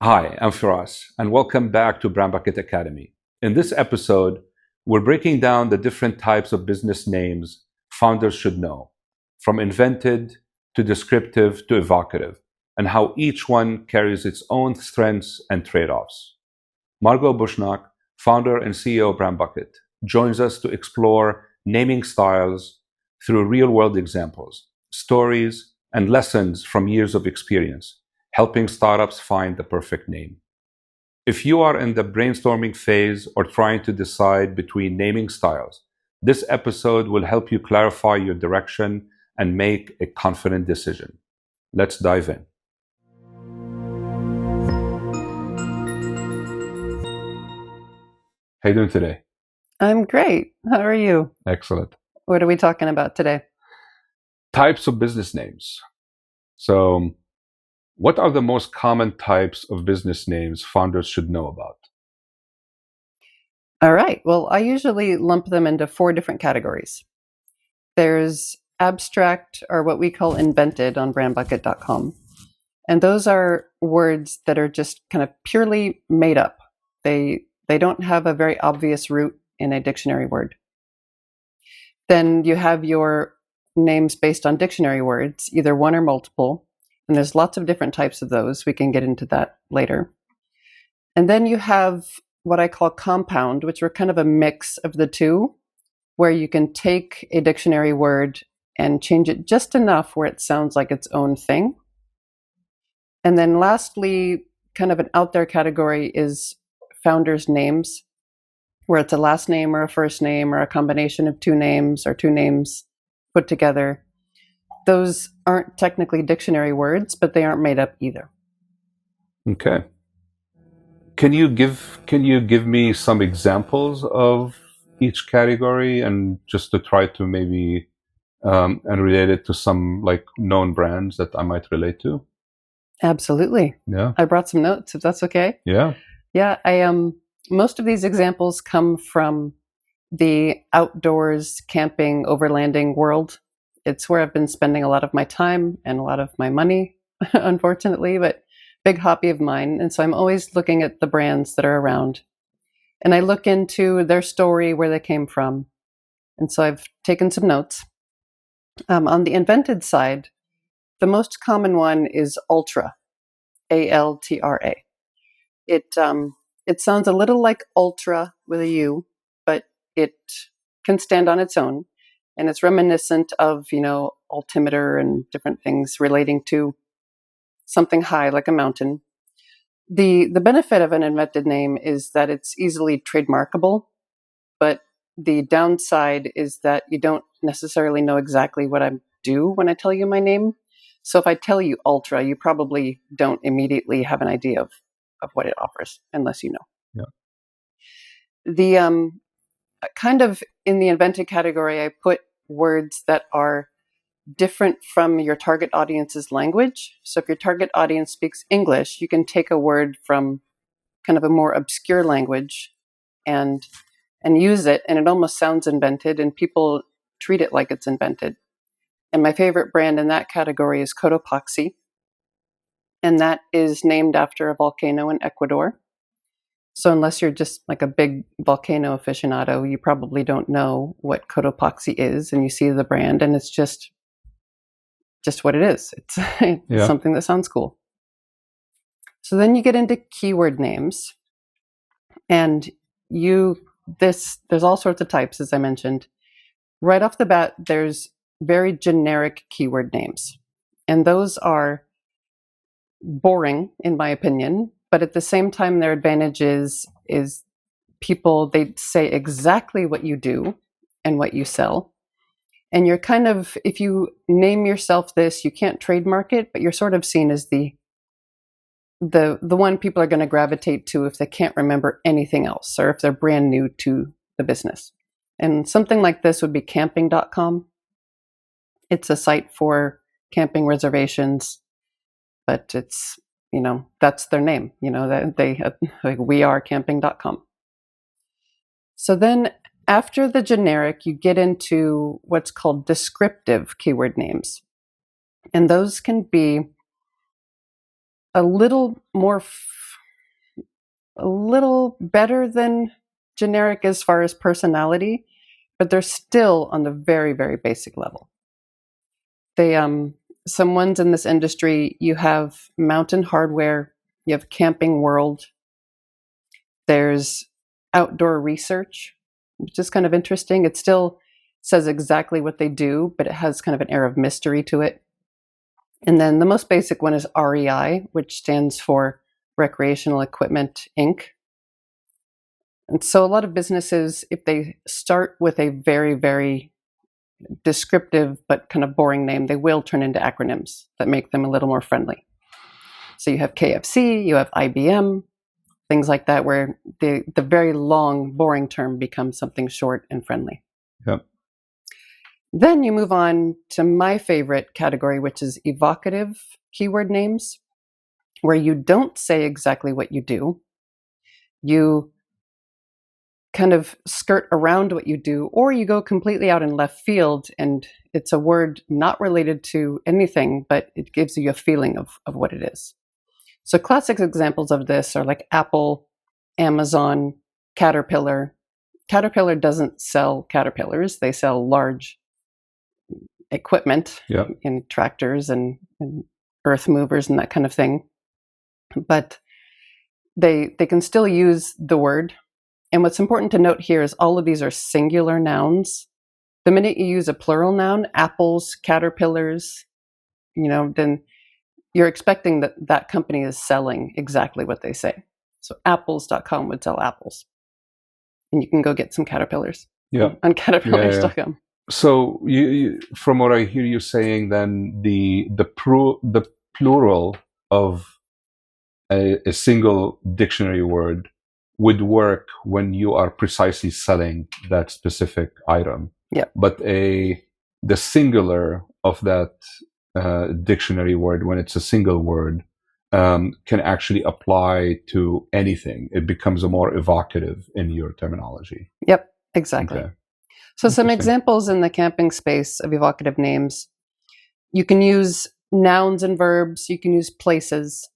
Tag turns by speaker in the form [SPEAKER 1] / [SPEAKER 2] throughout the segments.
[SPEAKER 1] Hi, I'm Firas, and welcome back to BrandBucket Academy. In this episode, we're breaking down the different types of business names founders should know, from invented to descriptive to evocative, and how each one carries its own strengths and trade-offs. Margot Bushnaq, founder and CEO of BrandBucket, joins us to explore naming styles through real-world examples, stories, and lessons from years of experience, helping startups find the perfect name. If you are in the brainstorming phase or trying to decide between naming styles, this episode will help you clarify your direction and make a confident decision. Let's dive in. How you doing today?
[SPEAKER 2] I'm great. How are you?
[SPEAKER 1] Excellent.
[SPEAKER 2] What are we talking about today?
[SPEAKER 1] Types of business names. So, what are the most common types of business names founders should know about?
[SPEAKER 2] All right. Well, I usually lump them into 4 different categories. There's abstract, or what we call invented on brandbucket.com. And those are words that are just kind of purely made up. They don't have a very obvious root in a dictionary word. Then you have your names based on dictionary words, either one or multiple. And there's lots of different types of those. We can get into that later. And then you have what I call compound, which are kind of a mix of the two, where you can take a dictionary word and change it just enough where it sounds like its own thing. And then lastly, kind of an out there category is founders' names, where it's a last name or a first name or a combination of 2 names or 2 names put together. Those aren't technically dictionary words, but they aren't made up either.
[SPEAKER 1] Okay. Can you give me some examples of each category, and just to try to maybe and relate it to some like known brands that I might relate to?
[SPEAKER 2] Absolutely.
[SPEAKER 1] Yeah.
[SPEAKER 2] I brought some notes, if that's okay.
[SPEAKER 1] Yeah.
[SPEAKER 2] Yeah, most of these examples come from the outdoors camping overlanding world. It's where I've been spending a lot of my time and a lot of my money, unfortunately, but big hobby of mine. And so I'm always looking at the brands that are around. And I look into their story, where they came from. And so I've taken some notes. On the invented side, the most common one is Ultra, Altra. It sounds a little like ultra with a U, but it can stand on its own. And it's reminiscent of, altimeter and different things relating to something high like a mountain. The benefit of an invented name is that it's easily trademarkable, but the downside is that you don't necessarily know exactly what I do when I tell you my name. So if I tell you Ultra, you probably don't immediately have an idea of what it offers, unless you know.
[SPEAKER 1] Yeah.
[SPEAKER 2] The kind of in the invented category, I put words that are different from your target audience's language. So if your target audience speaks English, you can take a word from kind of a more obscure language and use it, and it almost sounds invented, and people treat it like it's invented. And my favorite brand in that category is Cotopaxi, and that is named after a volcano in Ecuador. So unless you're just like a big volcano aficionado, you probably don't know what Cotopaxi is, and you see the brand, and it's just what it is. It's something that sounds cool. So then you get into keyword names, and there's all sorts of types, as I mentioned. Right off the bat, there's very generic keyword names, and those are boring, in my opinion. But at the same time, their advantage is people, they say exactly what you do and what you sell. And you're kind of, if you name yourself this, you can't trademark it, but you're sort of seen as the one people are going to gravitate to if they can't remember anything else, or if they're brand new to the business. And something like this would be camping.com. It's a site for camping reservations, but it's, that's their name, that they like, we are camping.com. So then after the generic, you get into what's called descriptive keyword names. And those can be a little more a little better than generic as far as personality, but they're still on the very, very basic level. They, some ones in this industry, you have Mountain Hardware, you have Camping World, there's Outdoor Research, which is kind of interesting. It still says exactly what they do, but it has kind of an air of mystery to it. And then the most basic one is REI, which stands for Recreational Equipment, Inc. And so a lot of businesses, if they start with a very, very descriptive but kind of boring name, they will turn into acronyms that make them a little more friendly. So you have KFC, you have IBM, things like that, where the very long, boring term becomes something short and friendly.
[SPEAKER 1] Yep.
[SPEAKER 2] Then you move on to my favorite category, which is evocative keyword names, where you don't say exactly what you do. You kind of skirt around what you do, or you go completely out in left field and it's a word not related to anything, but it gives you a feeling of what it is. So classic examples of this are like Apple, Amazon, Caterpillar. Caterpillar doesn't sell caterpillars. They sell large equipment in tractors and earth movers and that kind of thing. But they can still use the word. And what's important to note here is all of these are singular nouns. The minute you use a plural noun, apples, caterpillars, then you're expecting that that company is selling exactly what they say. So apples.com would sell apples. And you can go get some caterpillars on caterpillars.com.
[SPEAKER 1] So you, from what I hear you saying, then the plural of a single dictionary word would work when you are precisely selling that specific item.
[SPEAKER 2] Yeah.
[SPEAKER 1] But the singular of that dictionary word, when it's a single word, can actually apply to anything. It becomes a more evocative in your terminology.
[SPEAKER 2] Yep, exactly. Okay. So some examples in the camping space of evocative names. You can use nouns and verbs. You can use places.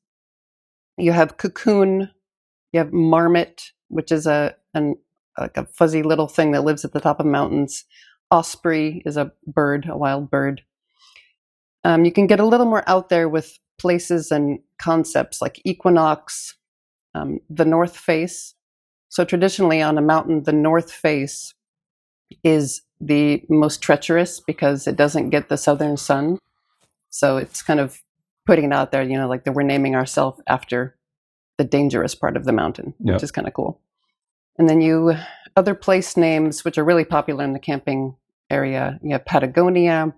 [SPEAKER 2] You have cocoon. You have marmot, which is like a fuzzy little thing that lives at the top of mountains. Osprey is a bird, a wild bird. You can get a little more out there with places and concepts like equinox, the north face. So traditionally on a mountain, the north face is the most treacherous because it doesn't get the southern sun. So it's kind of putting it out there, like that we're naming ourselves after the dangerous part of the mountain, which is kind of cool. And then other place names, which are really popular in the camping area, you have Patagonia,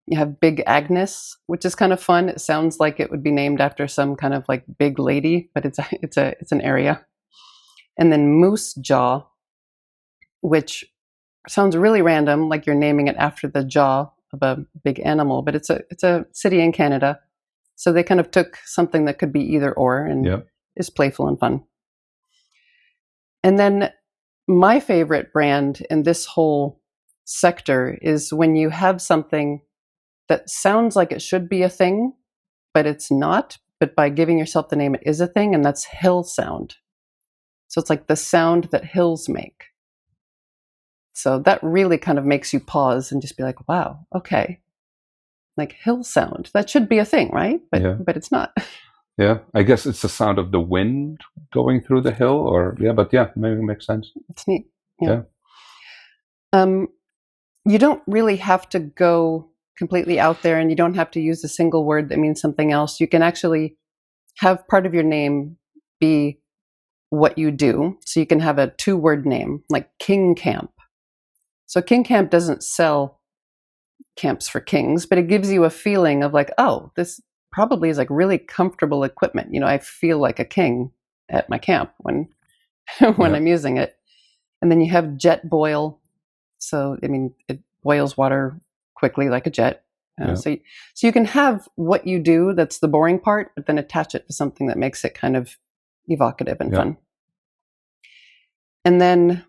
[SPEAKER 2] you have Big Agnes, which is kind of fun. It sounds like it would be named after some kind of like big lady, but it's an area. And then Moose Jaw, which sounds really random, like you're naming it after the jaw of a big animal, but it's a city in Canada. So they kind of took something that could be either or and is playful and fun. And then my favorite brand in this whole sector is when you have something that sounds like it should be a thing, but it's not. But by giving yourself the name, it is a thing, and that's hill sound. So it's like the sound that hills make. So that really kind of makes you pause and just be like, wow, okay. Like hill sound, that should be a thing, right? But it's not.
[SPEAKER 1] Yeah, I guess it's the sound of the wind going through the hill, maybe it makes sense.
[SPEAKER 2] It's neat. Yeah. You don't really have to go completely out there, and you don't have to use a single word that means something else. You can actually have part of your name be what you do. So you can have a 2-word name like King Camp. So King Camp doesn't sell camps for kings, but it gives you a feeling of like, oh, this probably is like really comfortable equipment. I feel like a king at my camp when I'm using it. And then you have Jet Boil. So, it boils water quickly like a jet. So you can have what you do, that's the boring part, but then attach it to something that makes it kind of evocative and fun. And then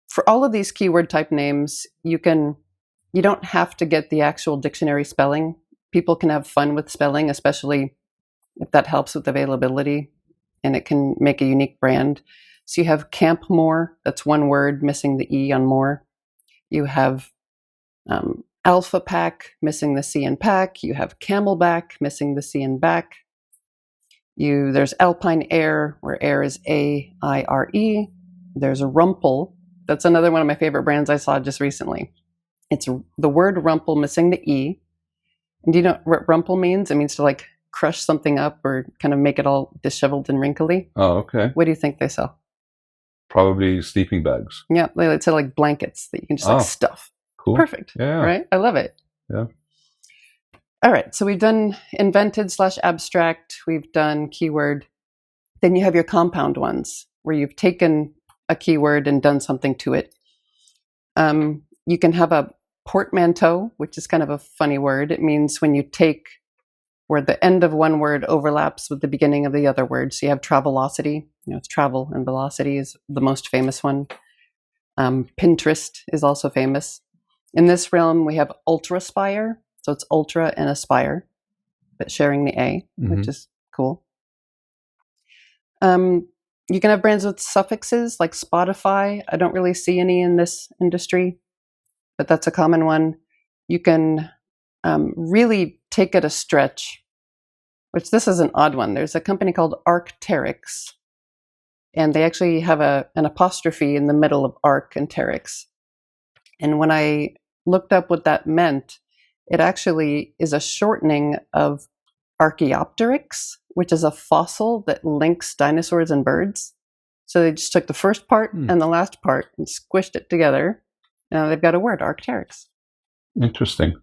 [SPEAKER 2] for all of these keyword type names, you don't have to get the actual dictionary spelling. People can have fun with spelling, especially if that helps with availability and it can make a unique brand. So you have Camp More, that's one word, missing the E on more. You have Alpha Pack, missing the C in pack. You have Camelback, missing the C in back. There's Alpine Air, where air is A-I-R-E. There's Rumple. That's another one of my favorite brands I saw just recently. It's the word rumple missing the E. And do you know what rumple means? It means to like crush something up or kind of make it all disheveled and wrinkly.
[SPEAKER 1] Oh, okay.
[SPEAKER 2] What do you think they sell?
[SPEAKER 1] Probably sleeping bags.
[SPEAKER 2] Yeah, they sell like blankets that you can just like stuff.
[SPEAKER 1] Cool.
[SPEAKER 2] Perfect.
[SPEAKER 1] Yeah.
[SPEAKER 2] Right? I love it.
[SPEAKER 1] Yeah.
[SPEAKER 2] All right. So we've done invented/abstract. We've done keyword. Then you have your compound ones where you've taken a keyword and done something to it. You can have a portmanteau, which is kind of a funny word. It means when you take where the end of one word overlaps with the beginning of the other word. So you have travelocity. It's travel, and velocity is the most famous one. Pinterest is also famous. In this realm, we have ultraspire. So it's ultra and aspire, but sharing the A, which is cool. You can have brands with suffixes like Spotify. I don't really see any in this industry, but that's a common one. You can really take it a stretch, which this is an odd one. There's a company called Arc'teryx, and they actually have an apostrophe in the middle of arc and teryx. And when I looked up what that meant, it actually is a shortening of Archaeopteryx, which is a fossil that links dinosaurs and birds. So they just took the first part and the last part and squished it together. Now they've got a word, Arc'teryx.
[SPEAKER 1] Interesting.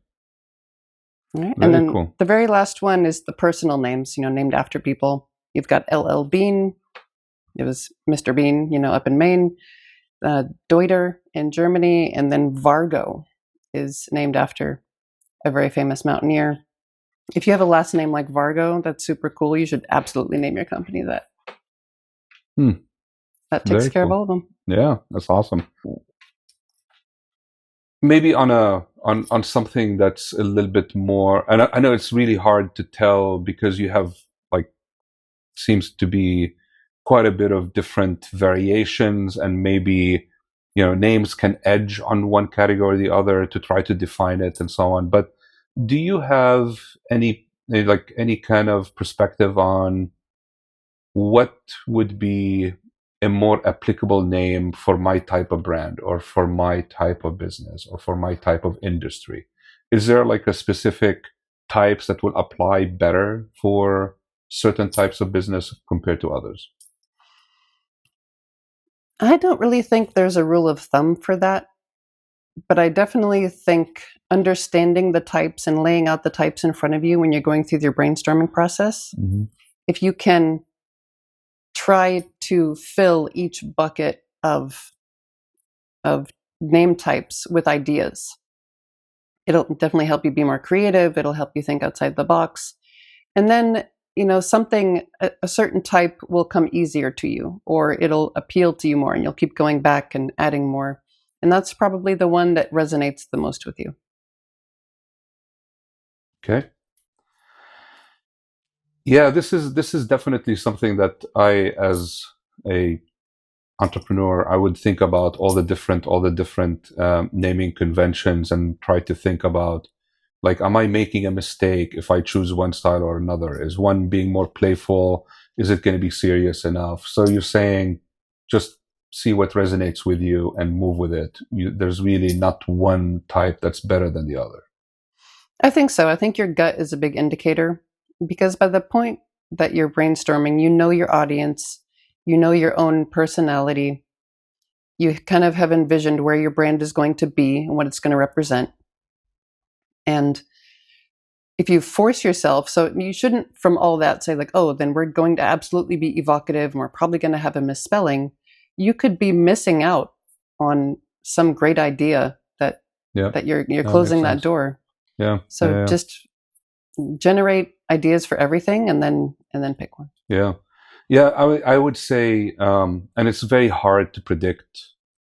[SPEAKER 2] Right.
[SPEAKER 1] Very
[SPEAKER 2] And then
[SPEAKER 1] cool.
[SPEAKER 2] the very last one is the personal names, named after people. You've got LL Bean. It was Mr. Bean, up in Maine. Deuter in Germany. And then Vargo is named after a very famous mountaineer. If you have a last name like Vargo, that's super cool. You should absolutely name your company that. That takes care of all of them.
[SPEAKER 1] Yeah, that's awesome. Maybe on something that's a little bit more, and I know it's really hard to tell because you have seems to be quite a bit of different variations, and maybe names can edge on one category or the other to try to define it and so on. But do you have any kind of perspective on what would be a more applicable name for my type of brand or for my type of business or for my type of industry? Is there a specific types that will apply better for certain types of business compared to others?
[SPEAKER 2] I don't really think there's a rule of thumb for that, but I definitely think understanding the types and laying out the types in front of you when you're going through your brainstorming process, if you can try to fill each bucket of name types with ideas, it'll definitely help you be more creative. It'll help you think outside the box. And then, a certain type will come easier to you, or it'll appeal to you more, and you'll keep going back and adding more. And that's probably the one that resonates the most with you.
[SPEAKER 1] Okay. Yeah, this is definitely something that I, as a entrepreneur, I would think about all the different naming conventions and try to think about, am I making a mistake if I choose one style or another? Is one being more playful? Is it going to be serious enough? So you're saying just see what resonates with you and move with it. There's really not one type that's better than the other.
[SPEAKER 2] I think so. I think your gut is a big indicator, because by the point that you're brainstorming, you know your audience, you know your own personality, you kind of have envisioned where your brand is going to be and what it's going to represent. And if you force yourself, so you shouldn't from all that say then we're going to absolutely be evocative and we're probably going to have a misspelling. You could be missing out on some great idea that you're closing that door.
[SPEAKER 1] Yeah.
[SPEAKER 2] So just generate ideas for everything and then pick one.
[SPEAKER 1] Yeah. Yeah, I would say, and it's very hard to predict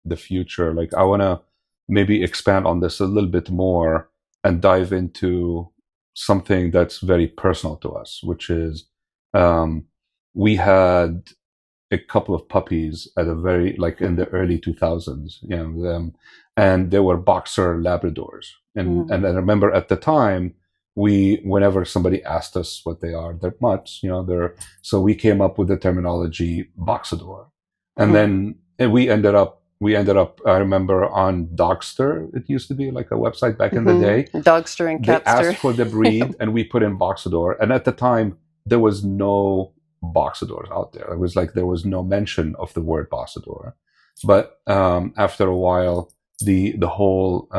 [SPEAKER 1] the future. I want to maybe expand on this a little bit more and dive into something that's very personal to us, which is we had a couple of puppies at a very, like in the early 2000s, and they were boxer Labradors. And I remember at the time, whenever somebody asked us what they are, they're mutts, so we came up with the terminology boxador. And then we ended up, I remember on Dogster, it used to be like a website back in the day.
[SPEAKER 2] Dogster and
[SPEAKER 1] They
[SPEAKER 2] Catster.
[SPEAKER 1] asked for the breed and we put in boxador. And at the time, there was no boxadors out there. It was like there was no mention of the word boxador. But after a while, the whole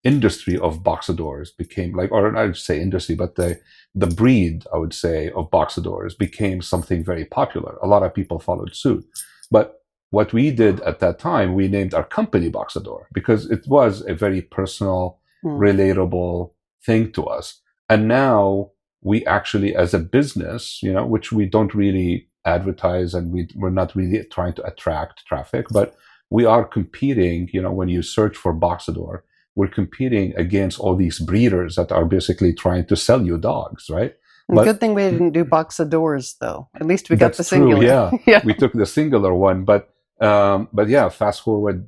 [SPEAKER 1] industry of boxadors became like, or I'd say industry, but the breed, I would say, of boxadors became something very popular. A lot of people followed suit. But what we did at that time, we named our company Boxador because it was a very personal, relatable thing to us. And now we actually, as a business, which we don't really advertise and we're not really trying to attract traffic, but we are competing, when you search for Boxador, we're competing against all these breeders that are basically trying to sell you dogs, right?
[SPEAKER 2] Good thing we didn't do Boxadors, though. At least we got the singular.
[SPEAKER 1] True, yeah. We took the singular one, but yeah, fast forward,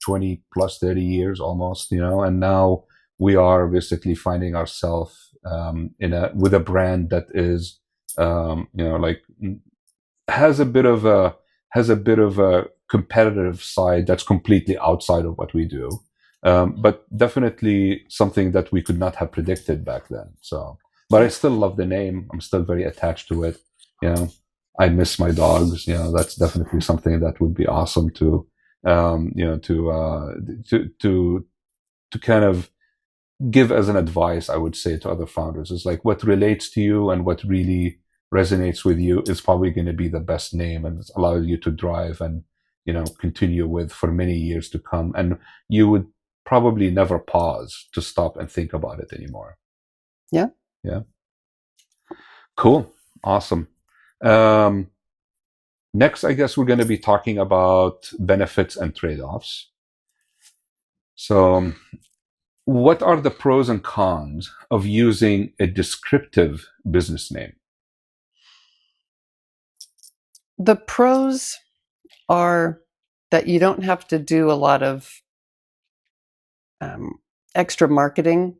[SPEAKER 1] 20 plus 30 years almost, and now we are basically finding ourselves with a brand that is, like has a bit of a competitive side that's completely outside of what we do. But definitely something that we could not have predicted back then. So, but I still love the name. I'm still very attached to it. I miss my dogs. That's definitely something that would be awesome to kind of give as an advice, I would say, to other founders. Is like what relates to you and what really resonates with you is probably going to be the best name and allow you to drive and continue with for many years to come. And you would probably never pause to stop and think about it anymore.
[SPEAKER 2] Yeah.
[SPEAKER 1] Cool. Awesome. Next, I guess we're going to be talking about benefits and trade-offs. So, what are the pros and cons of using a descriptive business name?
[SPEAKER 2] The pros are that you don't have to do a lot of extra marketing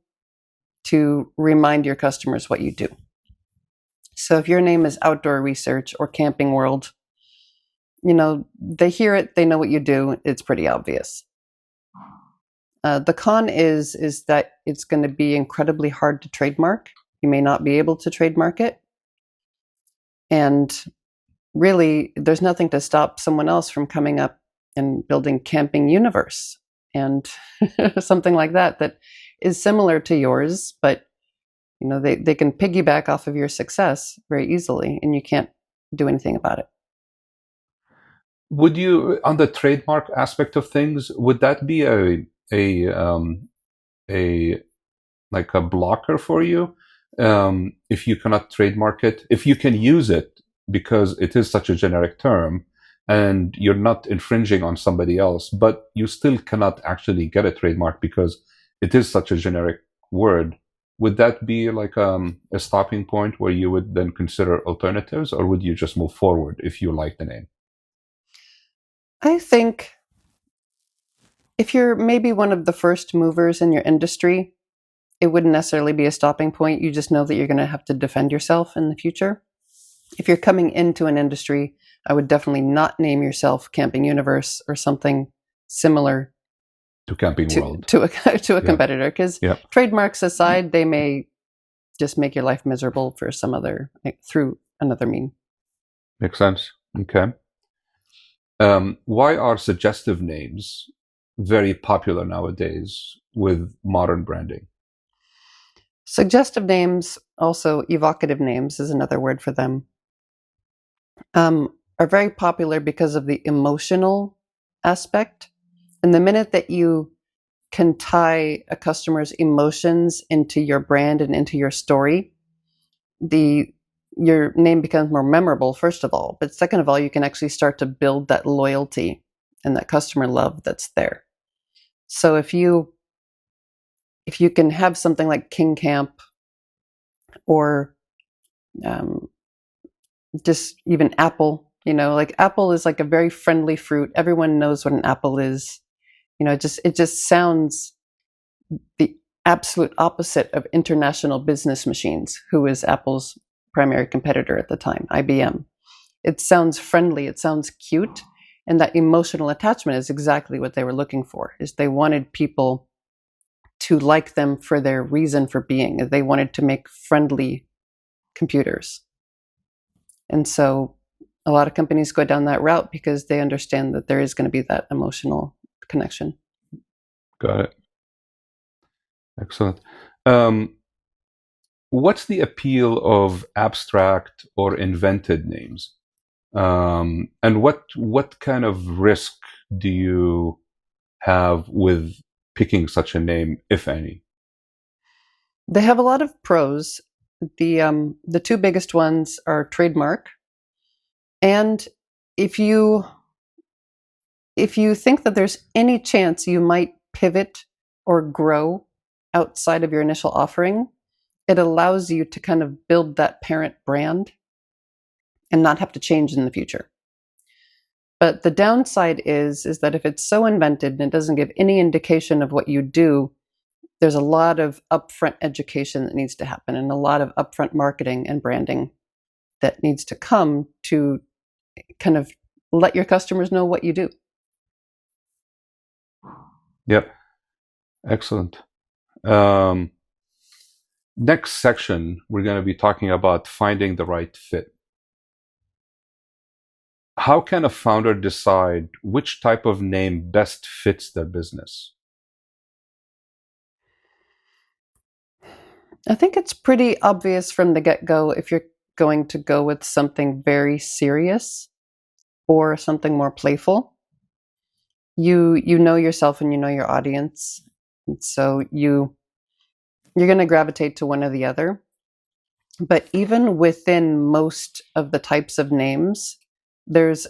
[SPEAKER 2] to remind your customers what you do. So if your name is Outdoor Research or Camping World, they hear it, they know what you do, it's pretty obvious. The con is that it's going to be incredibly hard to trademark. You may not be able to trademark it. And really, there's nothing to stop someone else from coming up and building Camping Universe and something like that is similar to yours, but they can piggyback off of your success very easily, and you can't do anything about it.
[SPEAKER 1] Would you, on the trademark aspect of things, would that be a blocker for you if you cannot trademark it? If you can use it because it is such a generic term and you're not infringing on somebody else, but you still cannot actually get a trademark because it is such a generic word, would that be like a stopping point where you would then consider alternatives, or would you just move forward if you like the name?
[SPEAKER 2] I think if you're maybe one of the first movers in your industry, it wouldn't necessarily be a stopping point. You just know that you're going to have to defend yourself in the future. If you're coming into an industry, I would definitely not name yourself Camping Universe or something similar
[SPEAKER 1] to Camping World,
[SPEAKER 2] to a competitor. Because trademarks aside, they may just make your life miserable for some other, through another mean.
[SPEAKER 1] Makes sense. Okay. Why are suggestive names very popular nowadays with modern branding?
[SPEAKER 2] Suggestive names, also evocative names is another word for them, are very popular because of the emotional aspect. And the minute that you can tie a customer's emotions into your brand and into your story, your name becomes more memorable, first of all. But second of all, you can actually start to build that loyalty and that customer love that's there. So if you can have something like King Camp or just even apple, like apple is like a very friendly fruit. Everyone knows what an apple is. It just sounds the absolute opposite of International Business Machines, who is Apple's primary competitor at the time, IBM. It sounds friendly, it sounds cute, and that emotional attachment is exactly what they were looking for. Is they wanted people to like them for their reason for being. They wanted to make friendly computers. And so a lot of companies go down that route because they understand that there is going to be that emotional connection.
[SPEAKER 1] Got it. Excellent. What's the appeal of abstract or invented names? And what kind of risk do you have with picking such a name, if any?
[SPEAKER 2] They have a lot of pros. The two biggest ones are trademark, and if you think that there's any chance you might pivot or grow outside of your initial offering, it allows you to kind of build that parent brand and not have to change in the future. But the downside is that if it's so invented and it doesn't give any indication of what you do, there's a lot of upfront education that needs to happen and a lot of upfront marketing and branding that needs to come to kind of let your customers know what you do.
[SPEAKER 1] Yep. Excellent. Next section, we're going to be talking about finding the right fit. How can a founder decide which type of name best fits their business?
[SPEAKER 2] I think it's pretty obvious from the get-go if you're going to go with something very serious or something more playful. You know yourself and you know your audience, and so you're going to gravitate to one or the other. But even within most of the types of names, there's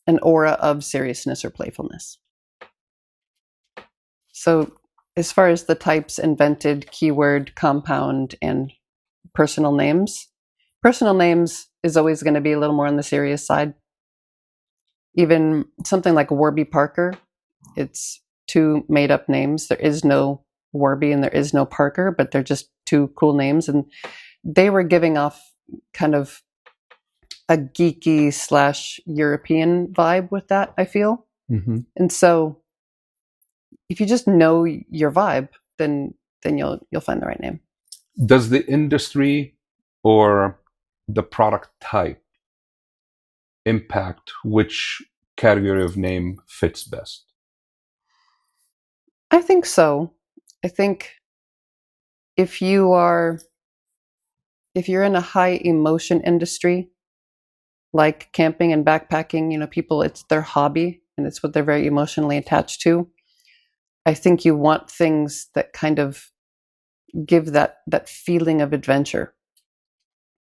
[SPEAKER 2] an aura of seriousness or playfulness. So as far as the types: invented, keyword, compound, and personal names is always going to be a little more on the serious side. Even something like Warby Parker, it's two made up names. There is no Warby and there is no Parker, but they're just two cool names. And they were giving off kind of a geeky / European vibe with that, I feel.
[SPEAKER 1] Mm-hmm.
[SPEAKER 2] And so if you just know your vibe, then you'll find the right name.
[SPEAKER 1] Does the industry or the product type impact which category of name fits best?
[SPEAKER 2] I think so. I think if you're in a high emotion industry, like camping and backpacking, people, it's their hobby and it's what they're very emotionally attached to. I think you want things that kind of give that feeling of adventure.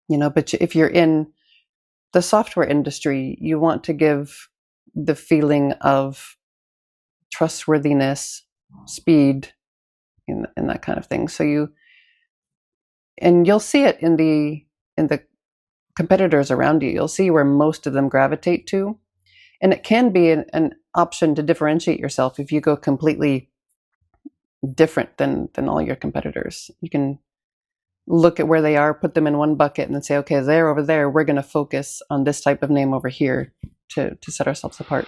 [SPEAKER 2] But if you're in the software industry, you want to give the feeling of trustworthiness, speed, and that kind of thing. So you'll see it in the competitors around you. You'll see where most of them gravitate to, and it can be an option to differentiate yourself if you go completely different than all your competitors. You can look at where they are, put them in one bucket, and then say, okay, they're over there. We're going to focus on this type of name over here to set ourselves apart.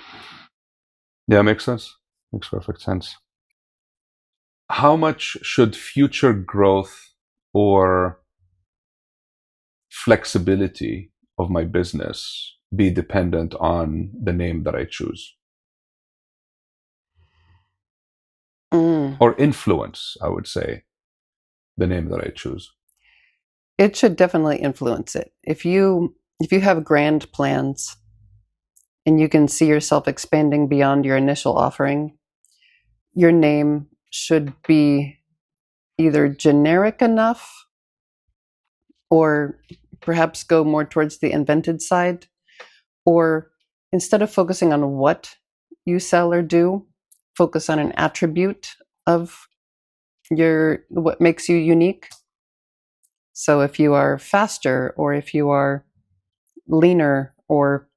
[SPEAKER 1] Yeah, makes sense. Makes perfect sense. How much should future growth or flexibility of my business be dependent on the name that I choose? Or influence, I would say, the name that I choose.
[SPEAKER 2] It should definitely influence it. If you have grand plans and you can see yourself expanding beyond your initial offering, your name should be either generic enough or perhaps go more towards the invented side, or instead of focusing on what you sell or do, focus on an attribute of what makes you unique. So if you are faster, or if you are leaner or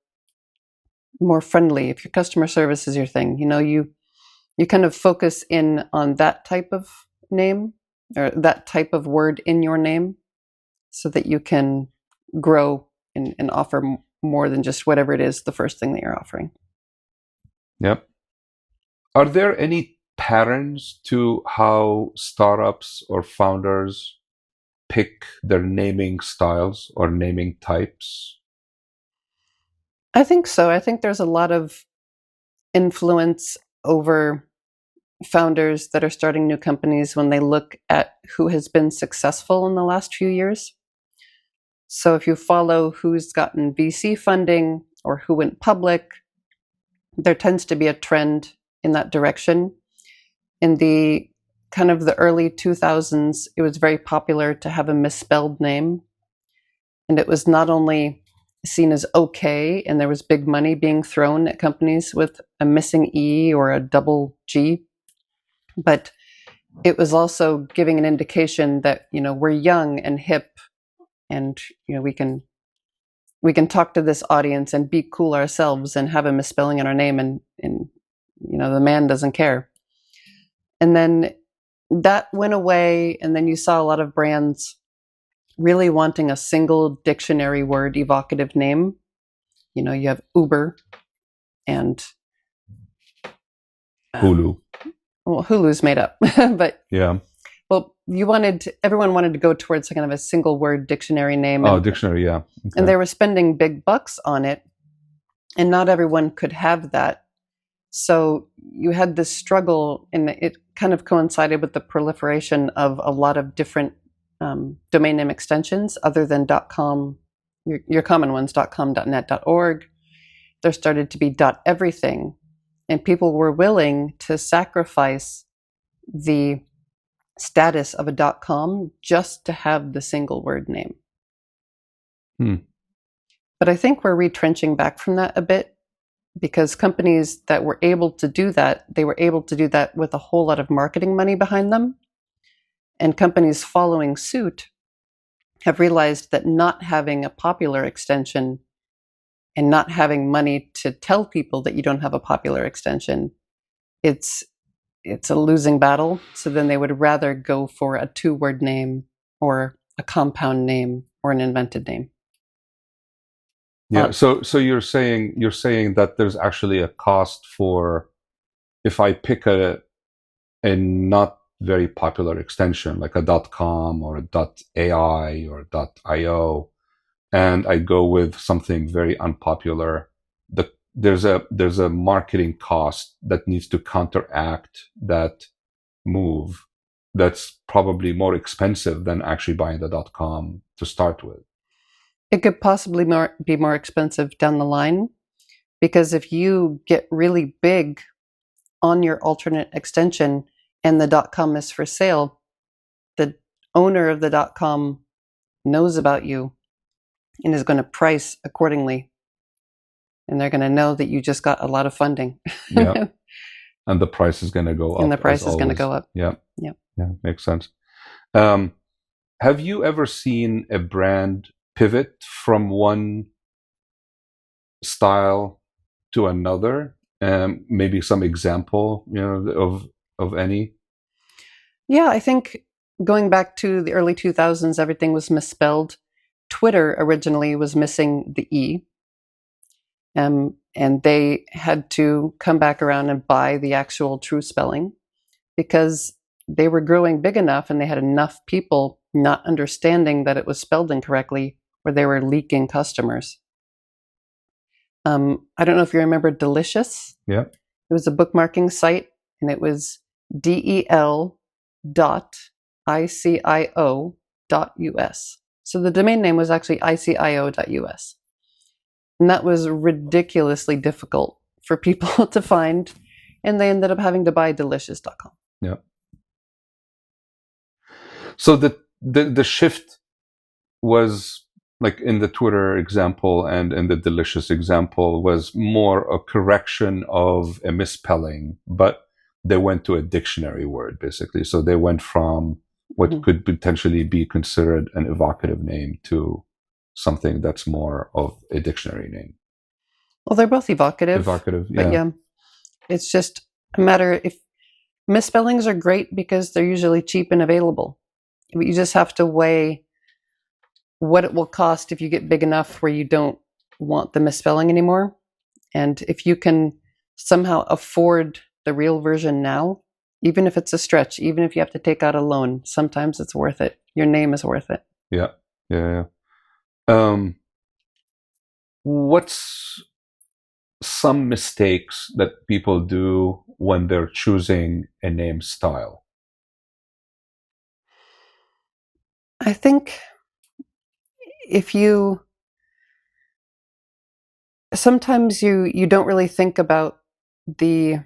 [SPEAKER 2] more friendly, if your customer service is your thing, you kind of focus in on that type of name or that type of word in your name so that you can grow and offer more than just whatever it is, the first thing that you're offering.
[SPEAKER 1] Yep. Are there any patterns to how startups or founders pick their naming styles or naming types?
[SPEAKER 2] I think so. I think there's a lot of influence over founders that are starting new companies when they look at who has been successful in the last few years. So if you follow who's gotten VC funding or who went public, there tends to be a trend in that direction. In the kind of the early 2000s, it was very popular to have a misspelled name. And it was not only seen as okay, and there was big money being thrown at companies with a missing E or a double G, but it was also giving an indication that, we're young and hip, and we can talk to this audience and be cool ourselves and have a misspelling in our name, and the man doesn't care. And then that went away, and then you saw a lot of brands really wanting a single dictionary word evocative name. You have Uber and
[SPEAKER 1] Hulu.
[SPEAKER 2] Well, Hulu's made up, but
[SPEAKER 1] yeah.
[SPEAKER 2] Well, everyone wanted to go towards kind of a single word dictionary name.
[SPEAKER 1] Dictionary, yeah. Okay.
[SPEAKER 2] And they were spending big bucks on it, and not everyone could have that. So you had this struggle, and it kind of coincided with the proliferation of a lot of different domain name extensions other than .com, your common ones, .com, .net, .org. There started to be .everything, and people were willing to sacrifice the status of a .com just to have the single word name. But I think we're retrenching back from that a bit, because companies that were able to do that, they were able to do that with a whole lot of marketing money behind them. And companies following suit have realized that not having a popular extension and not having money to tell people that you don't have a popular extension, it's a losing battle. So then they would rather go for a 2-word name or a compound name or an invented name.
[SPEAKER 1] Yeah. So you're saying that there's actually a cost for, if I pick a not very popular extension like a .com or a .ai or .io, and I go with something very unpopular, there's a marketing cost that needs to counteract that move. That's probably more expensive than actually buying the .com to start with.
[SPEAKER 2] It could possibly be more expensive down the line, because if you get really big on your alternate extension and the .com is for sale, the owner of the .com knows about you and is going to price accordingly. And they're going to know that you just got a lot of funding.
[SPEAKER 1] Yeah. And the price is going to go up.
[SPEAKER 2] And the price is going to go up.
[SPEAKER 1] Yeah.
[SPEAKER 2] Yeah.
[SPEAKER 1] Yeah. Makes sense. Have you ever seen a brand pivot from one style to another? Maybe some example, of any?
[SPEAKER 2] Yeah, I think going back to the early 2000s, everything was misspelled. Twitter originally was missing the E. And they had to come back around and buy the actual true spelling, because they were growing big enough and they had enough people not understanding that it was spelled incorrectly, where they were leaking customers. I don't know if you remember Delicious.
[SPEAKER 1] Yeah.
[SPEAKER 2] It was a bookmarking site, and it was del.icio.us. So the domain name was actually icio.us. And that was ridiculously difficult for people to find, and they ended up having to buy delicious.com.
[SPEAKER 1] Yeah. So the shift was, like in the Twitter example and in the Delicious example, was more a correction of a misspelling, but they went to a dictionary word, basically. So they went from what could potentially be considered an evocative name to something that's more of a dictionary name?
[SPEAKER 2] Well, they're both evocative.
[SPEAKER 1] Evocative,
[SPEAKER 2] But yeah, it's just a matter if misspellings are great because they're usually cheap and available. You just have to weigh what it will cost if you get big enough where you don't want the misspelling anymore. And if you can somehow afford the real version now, even if it's a stretch, even if you have to take out a loan, sometimes it's worth it. Your name is worth it.
[SPEAKER 1] Yeah. What's some mistakes that people do when they're choosing a name style?
[SPEAKER 2] I think sometimes you don't really think about the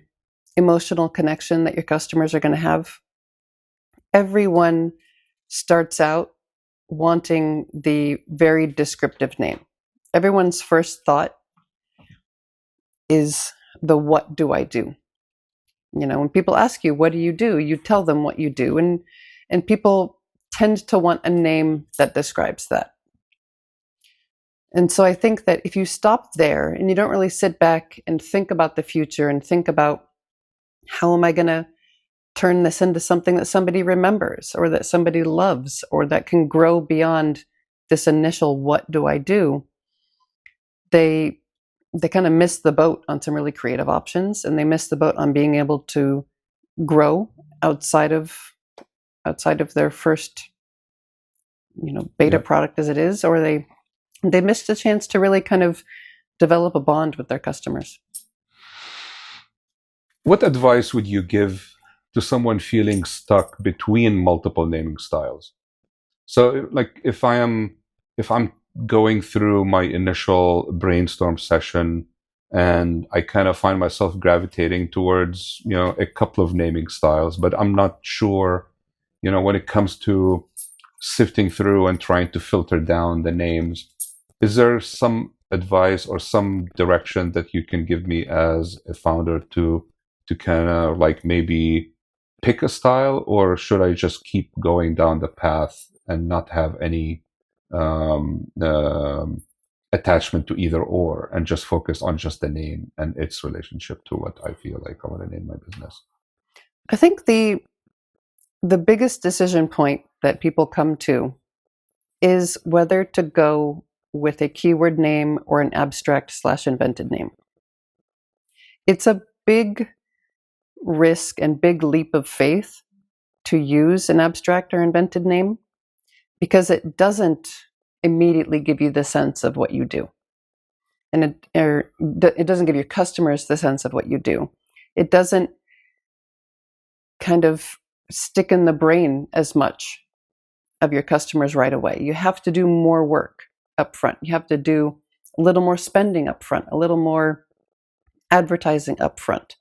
[SPEAKER 2] emotional connection that your customers are going to have. Everyone starts out wanting the very descriptive name. Everyone's first thought is the what do I do? When people ask you, what do? You tell them what you do. And people tend to want a name that describes that. And so I think that if you stop there and you don't really sit back and think about the future and think about how am I going to turn this into something that somebody remembers or that somebody loves or that can grow beyond this initial what do I do, they kind of miss the boat on some really creative options, and they miss the boat on being able to grow outside of their first beta product as it is, or they missed a chance to really kind of develop a bond with their customers.
[SPEAKER 1] What advice would you give to someone feeling stuck between multiple naming styles? So like if I'm going through my initial brainstorm session and I kind of find myself gravitating towards, a couple of naming styles, but I'm not sure, when it comes to sifting through and trying to filter down the names, is there some advice or some direction that you can give me as a founder to kind of like maybe pick a style, or should I just keep going down the path and not have any attachment to either or, and just focus on just the name and its relationship to what I feel like I want to name my business?
[SPEAKER 2] I think the biggest decision point that people come to is whether to go with a keyword name or an abstract/invented name. It's a big risk and big leap of faith to use an abstract or invented name because it doesn't immediately give you the sense of what you do. And it doesn't give your customers the sense of what you do. It doesn't kind of stick in the brain as much of your customers right away. You have to do more work up front. You have to do a little more spending up front, a little more advertising up front.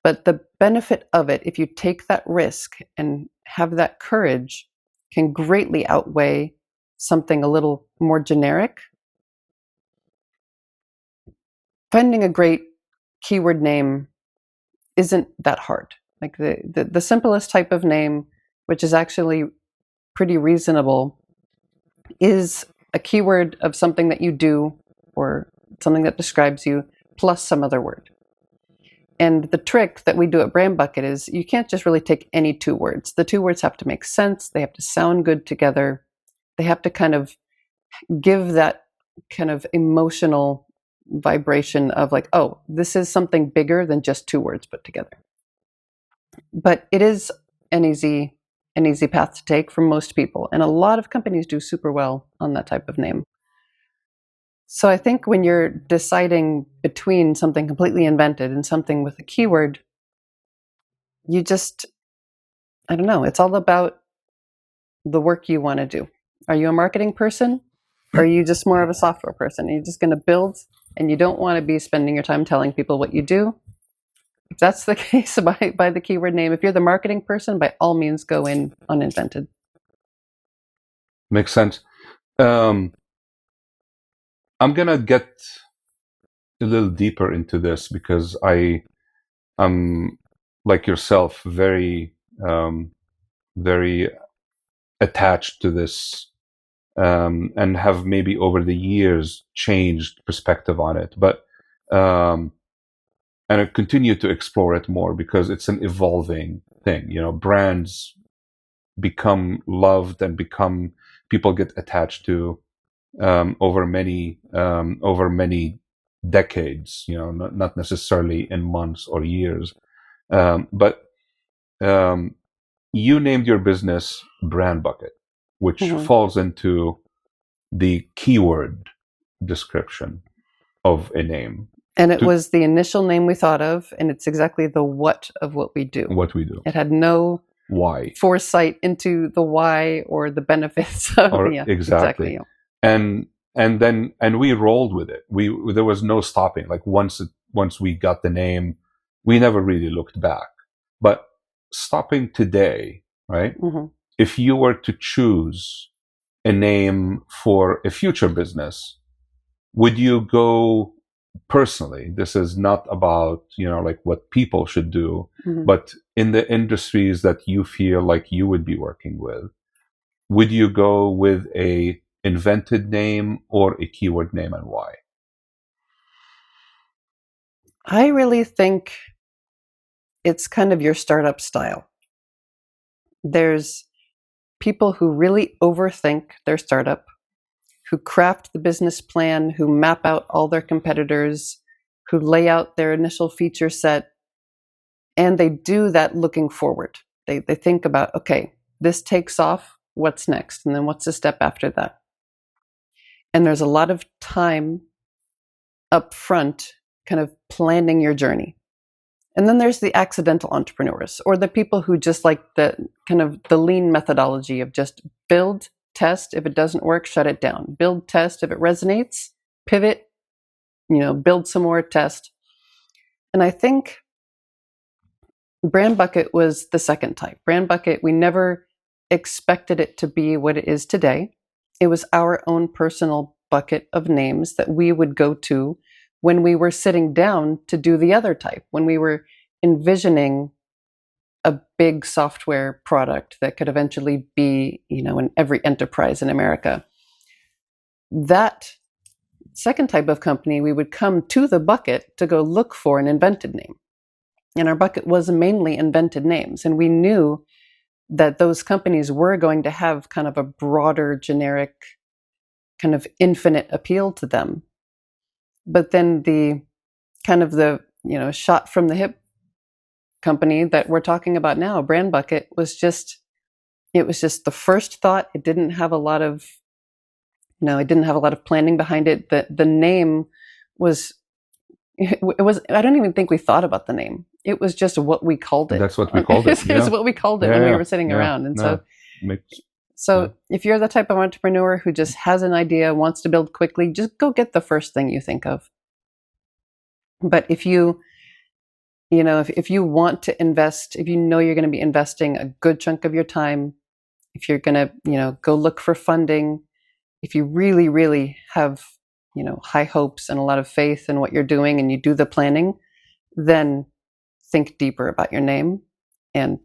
[SPEAKER 2] But the benefit of it, if you take that risk and have that courage, can greatly outweigh something a little more generic. Finding a great keyword name isn't that hard. Like the simplest type of name, which is actually pretty reasonable, is a keyword of something that you do or something that describes you plus some other word. And the trick that we do at BrandBucket is you can't just really take any two words. The two words have to make sense. They have to sound good together. They have to kind of give that kind of emotional vibration of like, oh, this is something bigger than just two words put together. But it is an easy path to take for most people. And a lot of companies do super well on that type of name. So I think when you're deciding between something completely invented and something with a keyword, you just, I don't know, it's all about the work you want to do. Are you a marketing person? Or are you just more of a software person? Are you just going to build and you don't want to be spending your time telling people what you do? If that's the case, by the keyword name. If you're the marketing person, by all means, go in uninvented.
[SPEAKER 1] Makes sense. I'm gonna get a little deeper into this because I'm like yourself, very attached to this and have maybe over the years changed perspective on it. But and I continue to explore it more because it's an evolving thing. Brands become loved and people get attached to over many decades. Not necessarily in months or years. But you named your business BrandBucket, which falls into the keyword description of a name.
[SPEAKER 2] And it was the initial name we thought of, and it's exactly the what of what we do.
[SPEAKER 1] What we do.
[SPEAKER 2] It had no
[SPEAKER 1] why
[SPEAKER 2] foresight into the why or the benefits of
[SPEAKER 1] exactly. And we rolled with it. There was no stopping. Like once we got the name, we never really looked back. But stopping today, right? If you were to choose a name for a future business, would you go personally? This is not about like what people should do, but in the industries that you feel like you would be working with, would you go with a invented name or a keyword name, and why?
[SPEAKER 2] I really think it's kind of your startup style. There's people who really overthink their startup, who craft the business plan, who map out all their competitors, who lay out their initial feature set, and they do that looking forward. They think about, okay, this takes off, what's next? And then what's the step after that? And there's a lot of time up front kind of planning your journey. And then there's the accidental entrepreneurs, or the people who just like the kind of the lean methodology of just build, test. If it doesn't work, shut it down. Build, test. If it resonates, pivot, build some more, test. And I think BrandBucket was the second type. BrandBucket, we never expected it to be what it is today. It was our own personal bucket of names that we would go to when we were sitting down to do the other type, when we were envisioning a big software product that could eventually be, in every enterprise in America. That second type of company, we would come to the bucket to go look for an invented name. And our bucket was mainly invented names. And we knew that those companies were going to have kind of a broader, generic, kind of infinite appeal to them. But then the kind of the, shot from the hip company that we're talking about now, BrandBucket, was just the first thought. It didn't have a lot of, planning behind it. The name was, I don't even think we thought about the name. It was just what we called it.
[SPEAKER 1] That's what we called it.
[SPEAKER 2] It was what we called it when we were sitting around. And so if you're the type of entrepreneur who just has an idea, wants to build quickly, just go get the first thing you think of. But if you want to invest, if you're going to be investing a good chunk of your time, if you're going to, go look for funding, if you really, really have, high hopes and a lot of faith in what you're doing and you do the planning, then think deeper about your name. And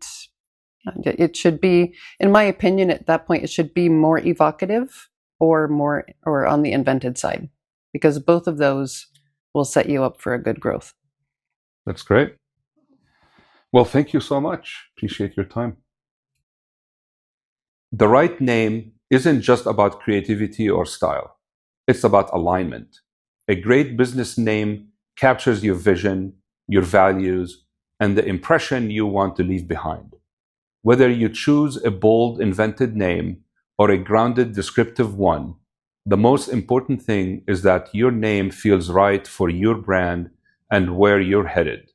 [SPEAKER 2] it should be, in my opinion, at that point, it should be more evocative or on the invented side, because both of those will set you up for a good growth.
[SPEAKER 1] That's great. Well, thank you so much. Appreciate your time. The right name isn't just about creativity or style. It's about alignment. A great business name captures your vision, your values, and the impression you want to leave behind. Whether you choose a bold, invented name or a grounded, descriptive one, the most important thing is that your name feels right for your brand and where you're headed.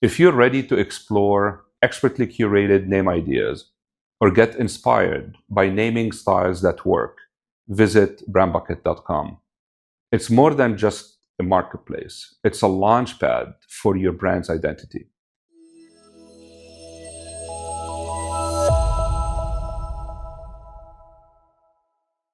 [SPEAKER 1] If you're ready to explore expertly curated name ideas or get inspired by naming styles that work, visit brandbucket.com. It's more than just a marketplace. It's a launchpad for your brand's identity.